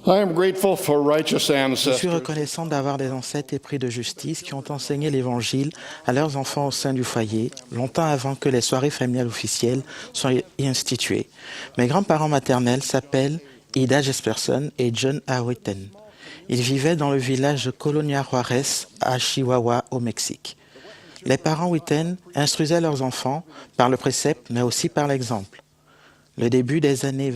I am grateful for righteous Je suis ancestors reconnaissant d'avoir des ancêtres épris de justice qui ont enseigné l'Évangile à leurs enfants au sein du foyer, longtemps avant que les soirées familiales officielles soient instituées. Mes grands-parents maternels s'appellent Ida Jesperson et John A. Witten. Ils vivaient dans le village de Colonia Juarez, à Chihuahua, au Mexique. Les parents Witten instruisaient leurs enfants par le précepte, mais aussi par l'exemple. Le début des années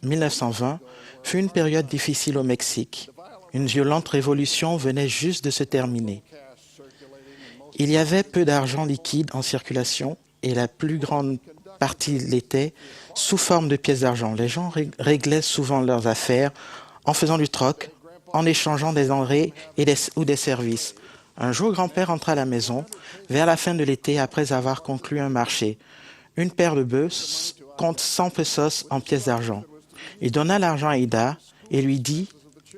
1920 fut une période difficile au Mexique. Une violente révolution venait juste de se terminer. Il y avait peu d'argent liquide en circulation et la plus grande partie l'était sous forme de pièces d'argent. Les gens réglaient souvent leurs affaires en faisant du troc, en échangeant des denrées ou des services. Un jour, grand-père entra à la maison vers la fin de l'été après avoir conclu un marché. Une paire de bœufs compte 100 pesos en pièces d'argent. Il donna l'argent à Ida et lui dit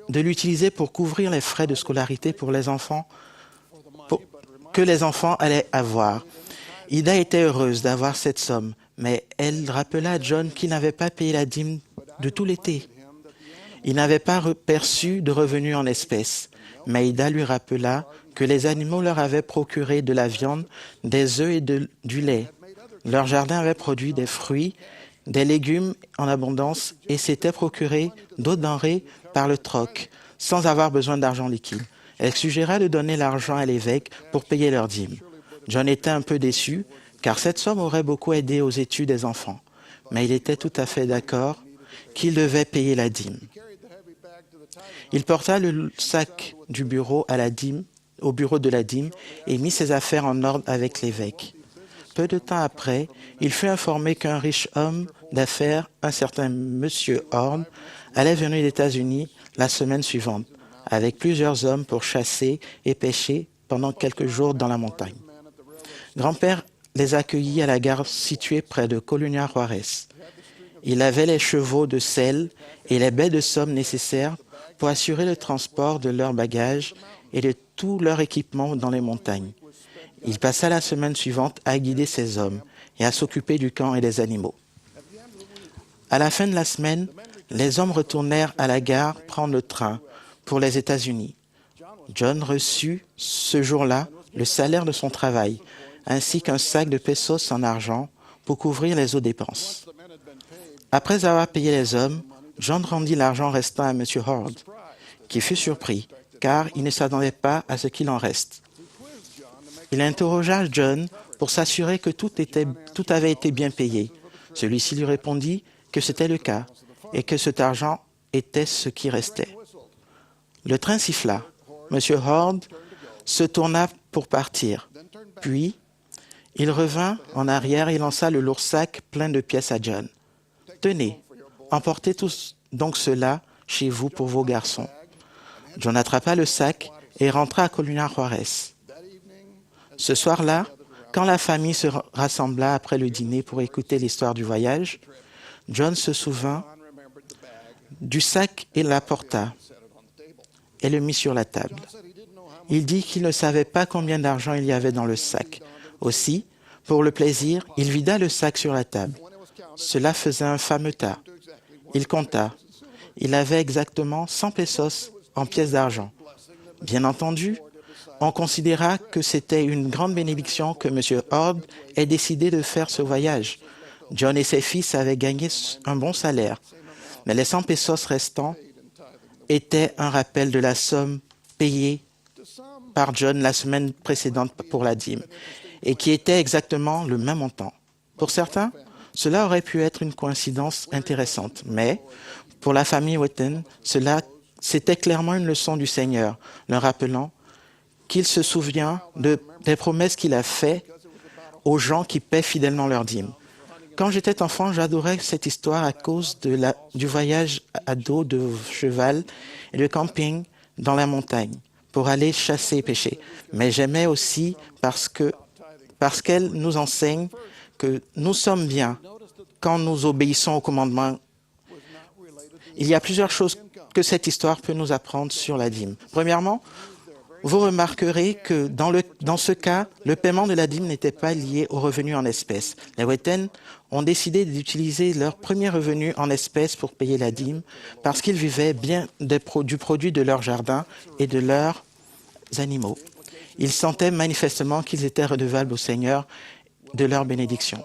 de l'utiliser pour couvrir les frais de scolarité pour les enfants que les enfants allaient avoir. Ida était heureuse d'avoir cette somme, mais elle rappela à John qu'il n'avait pas payé la dîme de tout l'été. Il n'avait pas perçu de revenus en espèces, mais Ida lui rappela que les animaux leur avaient procuré de la viande, des œufs et du lait. Leur jardin avait produit des fruits, des légumes en abondance et s'était procuré d'autres denrées par le troc, sans avoir besoin d'argent liquide. Elle suggéra de donner l'argent à l'évêque pour payer leurs dîmes. John était un peu déçu, car cette somme aurait beaucoup aidé aux études des enfants. Mais il était tout à fait d'accord qu'il devait payer la dîme. Il porta le sac du bureau à la dîme, au bureau de la dîme et mit ses affaires en ordre avec l'évêque. Peu de temps après, il fut informé qu'un riche homme d'affaires, un certain Monsieur Horn, allait venir des États-Unis la semaine suivante, avec plusieurs hommes pour chasser et pêcher pendant quelques jours dans la montagne. Grand-père les accueillit à la gare située près de Colonia Juarez. Il avait les chevaux de selle et les baies de somme nécessaires pour assurer le transport de leurs bagages et de tout leur équipement dans les montagnes. Il passa la semaine suivante à guider ses hommes et à s'occuper du camp et des animaux. À la fin de la semaine, les hommes retournèrent à la gare prendre le train pour les États-Unis. John reçut ce jour-là le salaire de son travail, ainsi qu'un sac de pesos en argent pour couvrir les autres dépenses. Après avoir payé les hommes, John rendit l'argent restant à M. Hord, qui fut surpris, car il ne s'attendait pas à ce qu'il en reste. Il interrogea John pour s'assurer que tout avait été bien payé. Celui-ci lui répondit que c'était le cas et que cet argent était ce qui restait. Le train siffla. M. Hord se tourna pour partir. Puis, il revint en arrière et lança le lourd sac plein de pièces à John. « Tenez, emportez tous donc cela chez vous pour vos garçons. » John attrapa le sac et rentra à Colonia Juarez. Ce soir-là, quand la famille se rassembla après le dîner pour écouter l'histoire du voyage, John se souvint du sac et l'apporta et le mit sur la table. Il dit qu'il ne savait pas combien d'argent il y avait dans le sac. Aussi, pour le plaisir, il vida le sac sur la table. Cela faisait un fameux tas. Il compta. Il avait exactement 100 pesos en pièces d'argent. Bien entendu, on considéra que c'était une grande bénédiction que M. Hord ait décidé de faire ce voyage. John et ses fils avaient gagné un bon salaire, mais les 100 pesos restants étaient un rappel de la somme payée par John la semaine précédente pour la dîme, et qui était exactement le même montant. Pour certains, cela aurait pu être une coïncidence intéressante, mais pour la famille Witten, c'était clairement une leçon du Seigneur, leur rappelant qu'il se souvient des promesses qu'il a faites aux gens qui paient fidèlement leurs dîmes. Quand j'étais enfant, j'adorais cette histoire à cause du voyage à dos de cheval et le camping dans la montagne pour aller chasser et pêcher. Mais j'aimais aussi parce qu'elle nous enseigne que nous sommes bien quand nous obéissons aux commandements. Il y a plusieurs choses que cette histoire peut nous apprendre sur la dîme. Premièrement, Vous remarquerez que dans ce cas, le paiement de la dîme n'était pas lié aux revenus en espèces. Les Wheaton ont décidé d'utiliser leurs premiers revenus en espèces pour payer la dîme parce qu'ils vivaient bien du produit de leur jardin et de leurs animaux. Ils sentaient manifestement qu'ils étaient redevables au Seigneur de leur bénédiction.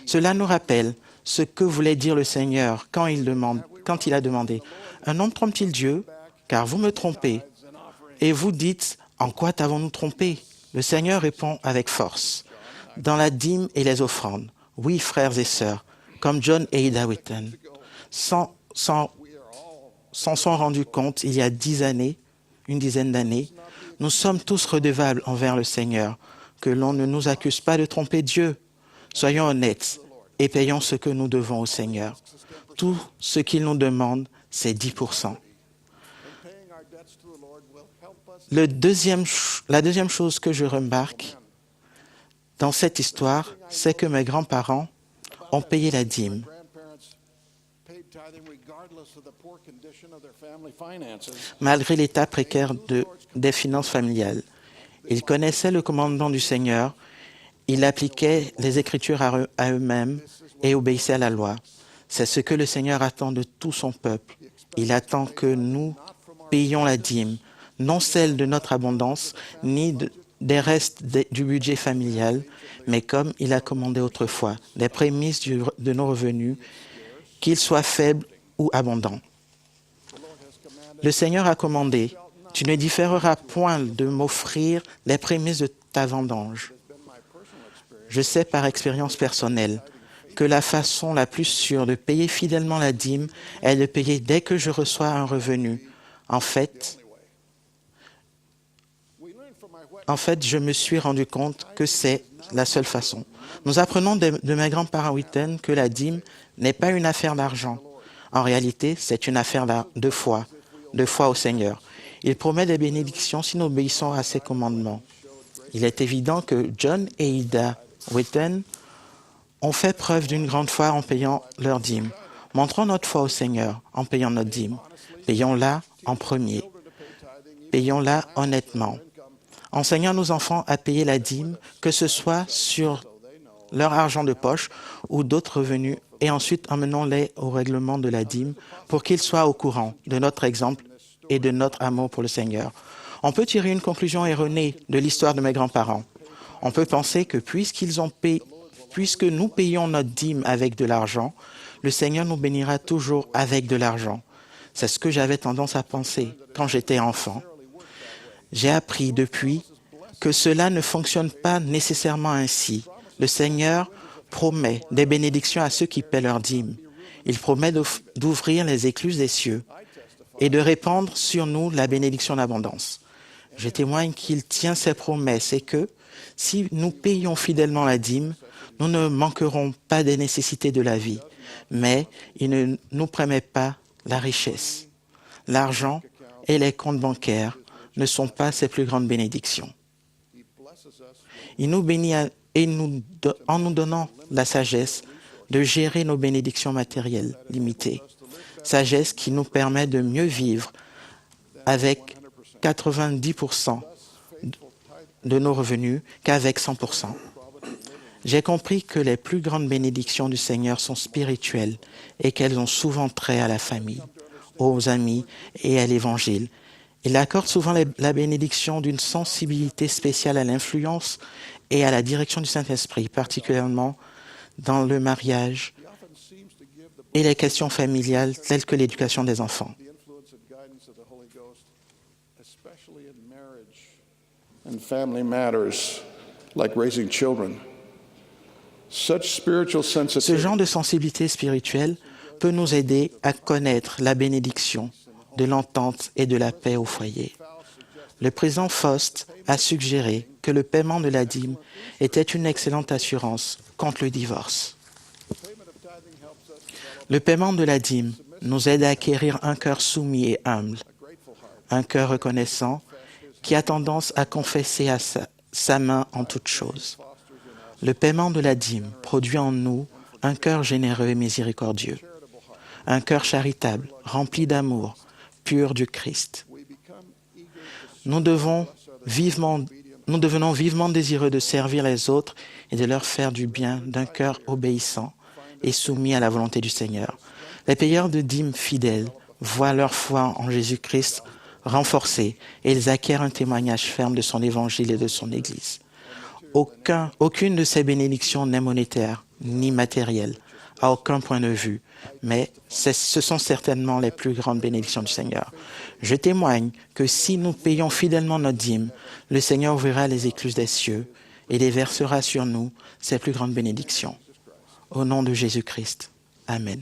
Cela nous rappelle ce que voulait dire le Seigneur quand il a demandé « Un homme trompe-t-il Dieu? Car vous me trompez. » Et vous dites, en quoi t'avons-nous trompé? Le Seigneur répond avec force, dans la dîme et les offrandes. Oui, frères et sœurs, comme John et Ida Wheaton s'en sont rendus compte il y a une dizaine d'années, nous sommes tous redevables envers le Seigneur, que l'on ne nous accuse pas de tromper Dieu. Soyons honnêtes et payons ce que nous devons au Seigneur. Tout ce qu'il nous demande, c'est 10%. La deuxième chose que je remarque dans cette histoire, c'est que mes grands-parents ont payé la dîme. Malgré l'état précaire des finances familiales. Ils connaissaient le commandement du Seigneur, ils appliquaient les Écritures à eux-mêmes et obéissaient à la loi. C'est ce que le Seigneur attend de tout son peuple. Il attend que nous payions la dîme, non celle de notre abondance, ni des restes du budget familial, mais comme il a commandé autrefois, des prémices de nos revenus, qu'ils soient faibles ou abondants. Le Seigneur a commandé, « Tu ne différeras point de m'offrir les prémices de ta vendange. » Je sais par expérience personnelle que la façon la plus sûre de payer fidèlement la dîme est de payer dès que je reçois un revenu. En fait, je me suis rendu compte que c'est la seule façon. Nous apprenons de mes grands-parents Wheaton que la dîme n'est pas une affaire d'argent. En réalité, c'est une affaire de foi au Seigneur. Il promet des bénédictions si nous obéissons à ses commandements. Il est évident que John et Ida Wheaton ont fait preuve d'une grande foi en payant leur dîme. Montrons notre foi au Seigneur en payant notre dîme. Payons-la en premier. Payons-la honnêtement. Enseignons nos enfants à payer la dîme, que ce soit sur leur argent de poche ou d'autres revenus, et ensuite emmenons-les au règlement de la dîme pour qu'ils soient au courant de notre exemple et de notre amour pour le Seigneur. On peut tirer une conclusion erronée de l'histoire de mes grands-parents. On peut penser que puisque nous payons notre dîme avec de l'argent, le Seigneur nous bénira toujours avec de l'argent. C'est ce que j'avais tendance à penser quand j'étais enfant. J'ai appris depuis que cela ne fonctionne pas nécessairement ainsi. Le Seigneur promet des bénédictions à ceux qui paient leur dîme. Il promet d'ouvrir les écluses des cieux et de répandre sur nous la bénédiction d'abondance. Je témoigne qu'il tient ses promesses et que, si nous payons fidèlement la dîme, nous ne manquerons pas des nécessités de la vie, mais il ne nous promet pas la richesse. L'argent et les comptes bancaires ne sont pas ses plus grandes bénédictions. Il nous bénit en nous donnant la sagesse de gérer nos bénédictions matérielles limitées. Sagesse qui nous permet de mieux vivre avec 90% de nos revenus qu'avec 100%. J'ai compris que les plus grandes bénédictions du Seigneur sont spirituelles et qu'elles ont souvent trait à la famille, aux amis et à l'Évangile. Il accorde souvent la bénédiction d'une sensibilité spéciale à l'influence et à la direction du Saint-Esprit, particulièrement dans le mariage et les questions familiales telles que l'éducation des enfants. And family matters, like raising children. Ce genre de sensibilité spirituelle peut nous aider à connaître la bénédiction de l'entente et de la paix au foyer. Le président Faust a suggéré que le paiement de la dîme était une excellente assurance contre le divorce. Le paiement de la dîme nous aide à acquérir un cœur soumis et humble, un cœur reconnaissant qui a tendance à confesser à sa main en toutes choses. Le paiement de la dîme produit en nous un cœur généreux et miséricordieux, un cœur charitable, rempli d'amour, pur du Christ. nous devenons vivement désireux de servir les autres et de leur faire du bien d'un cœur obéissant et soumis à la volonté du Seigneur. Les payeurs de dîmes fidèles voient leur foi en Jésus-Christ renforcée et ils acquièrent un témoignage ferme de son évangile et de son Église. Aucune de ces bénédictions n'est monétaire ni matérielle, à aucun point de vue, mais ce sont certainement les plus grandes bénédictions du Seigneur. Je témoigne que si nous payons fidèlement notre dîme, le Seigneur ouvrira les écluses des cieux et déversera sur nous ses plus grandes bénédictions. Au nom de Jésus-Christ. Amen.